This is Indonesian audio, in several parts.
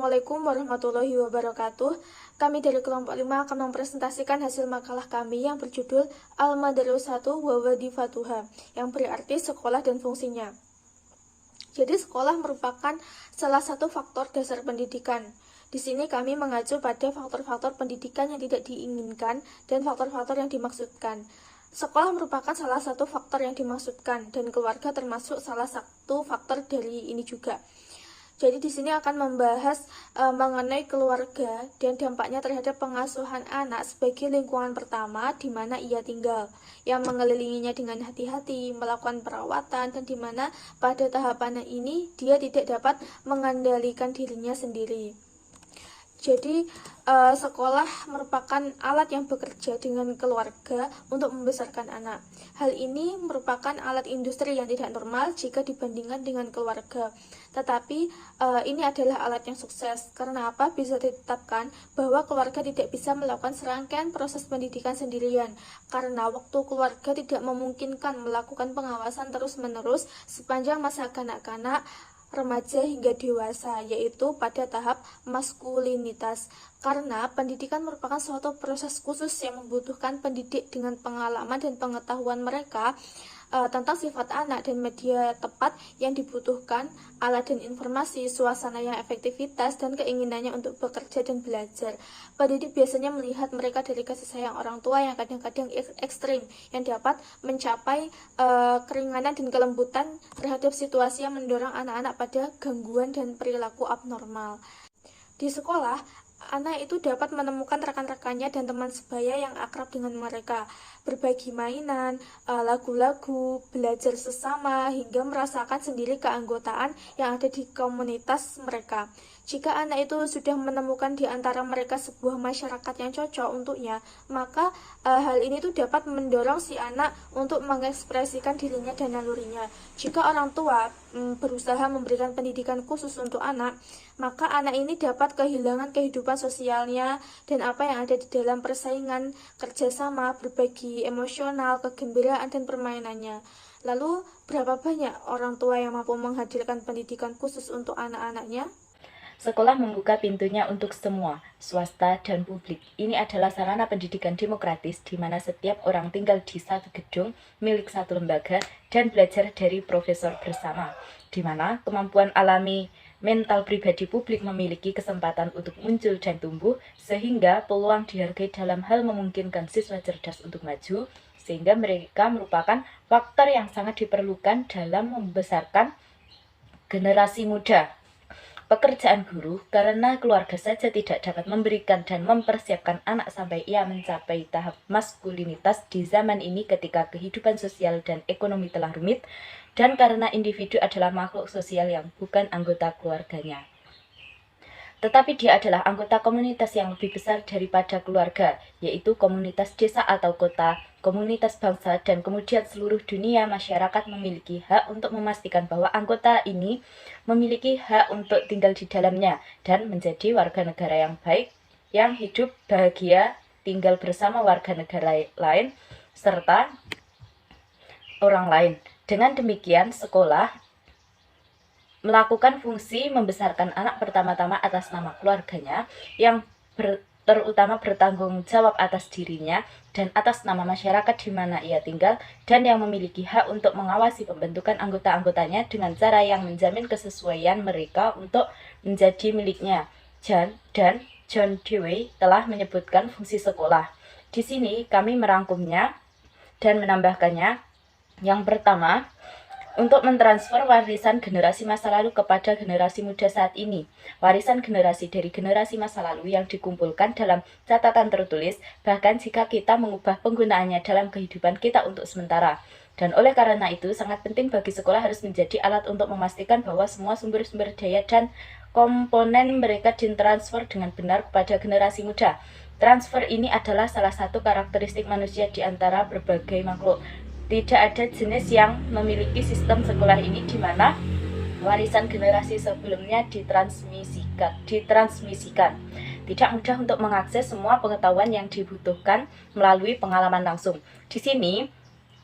Assalamualaikum warahmatullahi wabarakatuh. Kami dari kelompok 5 akan mempresentasikan hasil makalah kami yang berjudul Al-Madrasatu wa Wadhifatuha, yang berarti sekolah dan fungsinya. Jadi sekolah merupakan salah satu faktor dasar pendidikan. Di sini kami mengacu pada faktor-faktor pendidikan yang tidak diinginkan dan faktor-faktor yang dimaksudkan. Sekolah merupakan salah satu faktor yang dimaksudkan dan keluarga termasuk salah satu faktor dari ini juga. Jadi di sini akan membahas mengenai keluarga dan dampaknya terhadap pengasuhan anak sebagai lingkungan pertama di mana ia tinggal, yang mengelilinginya dengan hati-hati, melakukan perawatan, dan di mana pada tahapan ini dia tidak dapat mengendalikan dirinya sendiri. Jadi sekolah merupakan alat yang bekerja dengan keluarga untuk membesarkan anak. Hal ini merupakan alat industri yang tidak normal jika dibandingkan dengan keluarga. Tetapi ini adalah alat yang sukses. Karena apa? Bisa ditetapkan bahwa keluarga tidak bisa melakukan serangkaian proses pendidikan sendirian. Karena waktu keluarga tidak memungkinkan melakukan pengawasan terus-menerus sepanjang masa kanak-kanak, remaja hingga dewasa, yaitu pada tahap maskulinitas. Karena pendidikan merupakan suatu proses khusus yang membutuhkan pendidik dengan pengalaman dan pengetahuan mereka tentang sifat anak dan media tepat yang dibutuhkan, alat dan informasi, suasana yang efektivitas, dan keinginannya untuk bekerja dan belajar. Pendidik biasanya melihat mereka dari kasih sayang orang tua yang kadang-kadang ekstrim, yang dapat mencapai keringanan dan kelembutan terhadap situasi yang mendorong anak-anak pada gangguan dan perilaku abnormal. Di sekolah, anak itu dapat menemukan rekan-rekannya dan teman sebaya yang akrab dengan mereka, berbagi mainan, lagu-lagu, belajar sesama, hingga merasakan sendiri keanggotaan yang ada di komunitas mereka. Jika anak itu sudah menemukan di antara mereka sebuah masyarakat yang cocok untuknya, maka hal ini tuh dapat mendorong si anak untuk mengekspresikan dirinya dan nalurinya. Jika orang tua berusaha memberikan pendidikan khusus untuk anak, maka anak ini dapat kehilangan kehidupan sosialnya dan apa yang ada di dalam persaingan, kerjasama, berbagi emosional, kegembiraan, dan permainannya. Lalu, berapa banyak orang tua yang mampu menghadirkan pendidikan khusus untuk anak-anaknya? Sekolah membuka pintunya untuk semua, swasta dan publik. Ini adalah sarana pendidikan demokratis di mana setiap orang tinggal di satu gedung milik satu lembaga dan belajar dari profesor bersama, di mana kemampuan alami mental pribadi publik memiliki kesempatan untuk muncul dan tumbuh, sehingga peluang dihargai dalam hal memungkinkan siswa cerdas untuk maju, sehingga mereka merupakan faktor yang sangat diperlukan dalam membesarkan generasi muda. Pekerjaan guru, karena keluarga saja tidak dapat memberikan dan mempersiapkan anak sampai ia mencapai tahap maskulinitas di zaman ini ketika kehidupan sosial dan ekonomi telah rumit, dan karena individu adalah makhluk sosial yang bukan anggota keluarganya. Tetapi dia adalah anggota komunitas yang lebih besar daripada keluarga, yaitu komunitas desa atau kota, komunitas bangsa, dan kemudian seluruh dunia. Masyarakat memiliki hak untuk memastikan bahwa anggota ini memiliki hak untuk tinggal di dalamnya dan menjadi warga negara yang baik, yang hidup bahagia, tinggal bersama warga negara lain, serta orang lain. Dengan demikian, sekolah melakukan fungsi membesarkan anak pertama-tama atas nama keluarganya yang terutama bertanggung jawab atas dirinya dan atas nama masyarakat di mana ia tinggal, dan yang memiliki hak untuk mengawasi pembentukan anggota-anggotanya dengan cara yang menjamin kesesuaian mereka untuk menjadi miliknya. Dan John Dewey telah menyebutkan fungsi sekolah. Di sini kami merangkumnya dan menambahkannya. Yang pertama, untuk mentransfer warisan generasi masa lalu kepada generasi muda saat ini. Warisan generasi dari generasi masa lalu yang dikumpulkan dalam catatan tertulis, bahkan jika kita mengubah penggunaannya dalam kehidupan kita untuk sementara. Dan oleh karena itu, sangat penting bagi sekolah harus menjadi alat untuk memastikan bahwa semua sumber-sumber daya dan komponen mereka ditransfer dengan benar kepada generasi muda. Transfer ini adalah salah satu karakteristik manusia di antara berbagai makhluk. Tidak ada jenis yang memiliki sistem sekolah ini di mana warisan generasi sebelumnya ditransmisikan. Tidak mudah untuk mengakses semua pengetahuan yang dibutuhkan melalui pengalaman langsung. Di sini,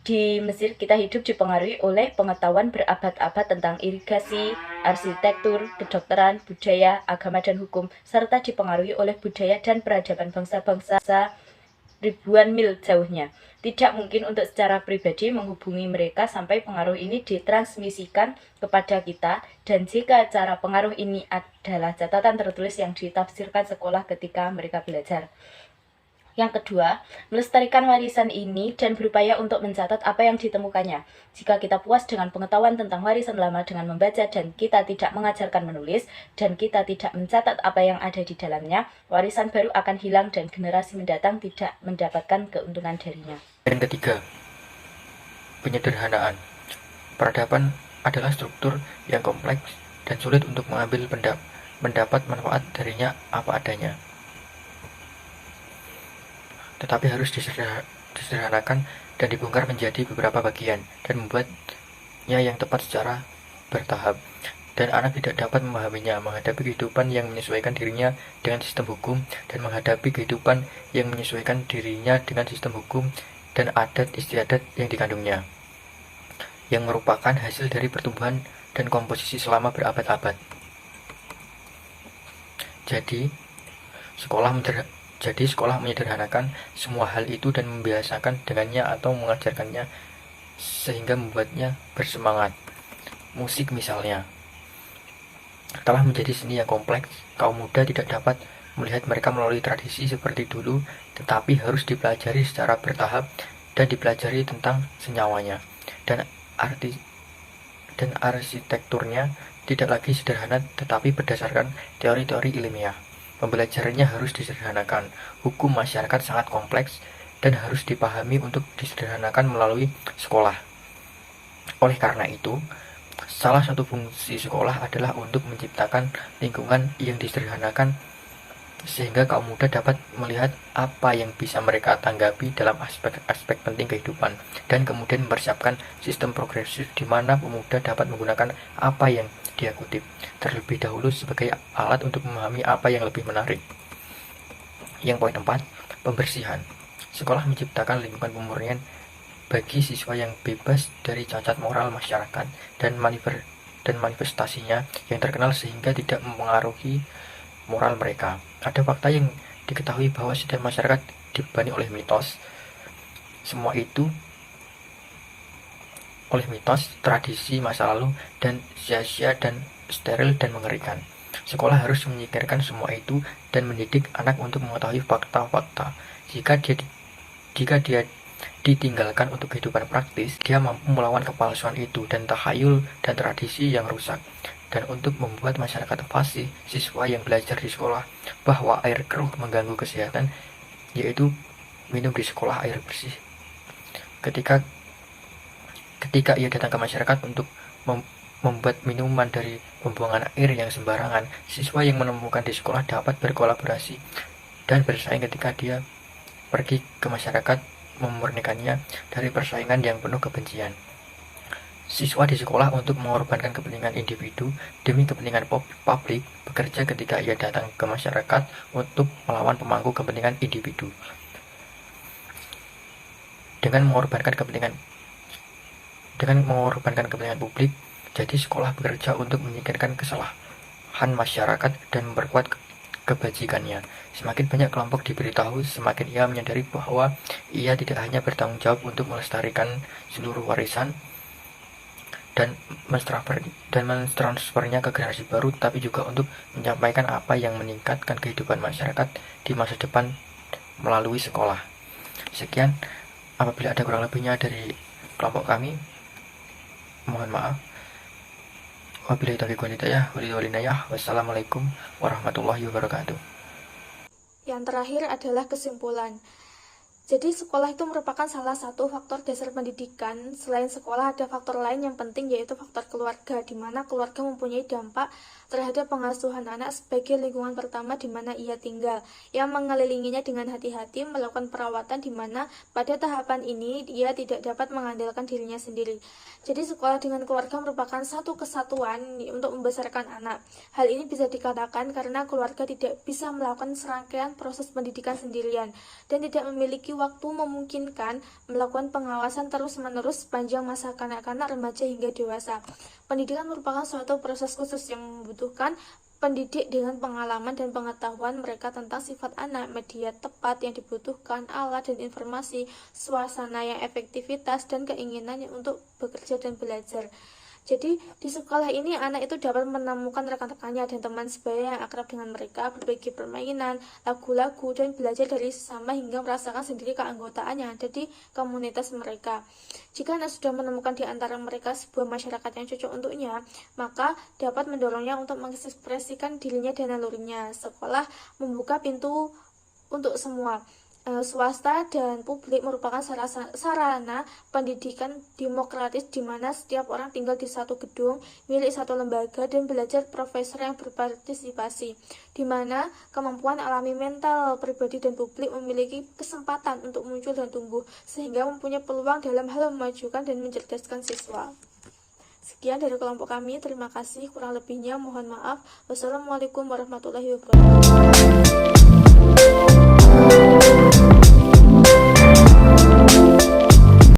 Di Mesir kita hidup dipengaruhi oleh pengetahuan berabad-abad tentang irigasi, arsitektur, kedokteran, budaya, agama dan hukum, serta dipengaruhi oleh budaya dan peradaban bangsa-bangsa ribuan mil jauhnya. Tidak mungkin untuk secara pribadi menghubungi mereka sampai pengaruh ini ditransmisikan kepada kita, dan jika cara pengaruh ini adalah catatan tertulis yang ditafsirkan sekolah ketika mereka belajar. Yang kedua, melestarikan warisan ini dan berupaya untuk mencatat apa yang ditemukannya. Jika kita puas dengan pengetahuan tentang warisan lama dengan membaca dan kita tidak mengajarkan menulis, dan kita tidak mencatat apa yang ada di dalamnya, warisan baru akan hilang dan generasi mendatang tidak mendapatkan keuntungan darinya. Yang ketiga, penyederhanaan. Peradaban adalah struktur yang kompleks dan sulit untuk mendapat manfaat darinya apa adanya. Tetapi harus disederhanakan dan dibongkar menjadi beberapa bagian dan membuatnya yang tepat secara bertahap. Dan anak tidak dapat memahaminya, menghadapi kehidupan yang menyesuaikan dirinya dengan sistem hukum, dan menghadapi kehidupan yang menyesuaikan dirinya dengan sistem hukum dan adat istiadat yang dikandungnya, yang merupakan hasil dari pertumbuhan dan komposisi selama berabad-abad. Jadi, sekolah menyederhanakan semua hal itu dan membiasakan dengannya atau mengajarkannya sehingga membuatnya bersemangat. Musik misalnya telah menjadi seni yang kompleks. Kaum muda tidak dapat melihat mereka melalui tradisi seperti dulu, tetapi harus dipelajari secara bertahap dan dipelajari tentang senyawanya dan arsitekturnya tidak lagi sederhana tetapi berdasarkan teori-teori ilmiah. Pembelajarannya harus disederhanakan. Hukum masyarakat sangat kompleks dan harus dipahami untuk disederhanakan melalui sekolah. Oleh karena itu, salah satu fungsi sekolah adalah untuk menciptakan lingkungan yang disederhanakan sehingga kaum muda dapat melihat apa yang bisa mereka tanggapi dalam aspek-aspek penting kehidupan, dan kemudian mempersiapkan sistem progresif di mana pemuda dapat menggunakan apa yang dia kutip terlebih dahulu sebagai alat untuk memahami apa yang lebih menarik. Yang poin 4, pembersihan. Sekolah menciptakan lingkungan pemurnian bagi siswa yang bebas dari cacat moral masyarakat dan manifestasinya yang terkenal sehingga tidak mempengaruhi moral mereka. Ada fakta yang diketahui bahwa setiap masyarakat dibebani oleh mitos. Semua itu oleh mitos, tradisi masa lalu, dan sia-sia dan steril dan mengerikan. Sekolah harus menyingkirkan semua itu dan mendidik anak untuk mengetahui fakta-fakta. Jika dia ditinggalkan untuk kehidupan praktis, dia mampu melawan kepalsuan itu dan tahayul dan tradisi yang rusak. Dan untuk membuat masyarakat fasih, siswa yang belajar di sekolah bahwa air keruh mengganggu kesehatan, yaitu minum di sekolah air bersih. Ketika ia datang ke masyarakat untuk membuat minuman dari pembuangan air yang sembarangan, siswa yang menemukan di sekolah dapat berkolaborasi dan bersaing ketika dia pergi ke masyarakat memurnikannya dari persaingan yang penuh kebencian. Siswa di sekolah untuk mengorbankan kepentingan individu demi kepentingan publik bekerja ketika ia datang ke masyarakat untuk melawan pemangku kepentingan individu. Dengan mengorbankan kepentingan publik, jadi sekolah bekerja untuk menyingkirkan kesalahan masyarakat dan memperkuat kebajikannya. Semakin banyak kelompok diberitahu, semakin ia menyadari bahwa ia tidak hanya bertanggung jawab untuk melestarikan seluruh warisan dan mentransfernya ke generasi baru, tapi juga untuk menyampaikan apa yang meningkatkan kehidupan masyarakat di masa depan melalui sekolah. Sekian, apabila ada kurang lebihnya dari kelompok kami, mohon maaf. Wabillahi taufiq wal hidayah, wassalamualaikum warahmatullahi wabarakatuh. Yang terakhir adalah kesimpulan. Jadi sekolah itu merupakan salah satu faktor dasar pendidikan. Selain sekolah ada faktor lain yang penting, yaitu faktor keluarga, di mana keluarga mempunyai dampak terhadap pengasuhan anak sebagai lingkungan pertama di mana ia tinggal, yang mengelilinginya dengan hati-hati, melakukan perawatan di mana pada tahapan ini ia tidak dapat mengandalkan dirinya sendiri. Jadi sekolah dengan keluarga merupakan satu kesatuan untuk membesarkan anak. Hal ini bisa dikatakan karena keluarga tidak bisa melakukan serangkaian proses pendidikan sendirian dan tidak memiliki waktu memungkinkan melakukan pengawasan terus-menerus sepanjang masa kanak-kanak, remaja hingga dewasa. Pendidikan merupakan suatu proses khusus yang membutuhkan pendidik dengan pengalaman dan pengetahuan mereka tentang sifat anak, media tepat yang dibutuhkan, alat dan informasi, suasana yang efektivitas, dan keinginannya untuk bekerja dan belajar. Jadi di sekolah ini anak itu dapat menemukan rekan-rekannya dan teman sebaya yang akrab dengan mereka, berbagi permainan, lagu-lagu, dan belajar dari sesama hingga merasakan sendiri keanggotaan yang ada di komunitas mereka. Jika anak sudah menemukan di antara mereka sebuah masyarakat yang cocok untuknya, maka dapat mendorongnya untuk mengekspresikan dirinya dan nalurinya. Sekolah membuka pintu untuk semua. Swasta dan publik merupakan sarana pendidikan demokratis di mana setiap orang tinggal di satu gedung milik satu lembaga dan belajar profesor yang berpartisipasi, di mana kemampuan alami mental pribadi dan publik memiliki kesempatan untuk muncul dan tumbuh, sehingga mempunyai peluang dalam hal memajukan dan mencerdaskan siswa. Sekian dari kelompok kami, terima kasih, kurang lebihnya mohon maaf. Wassalamualaikum warahmatullahi wabarakatuh.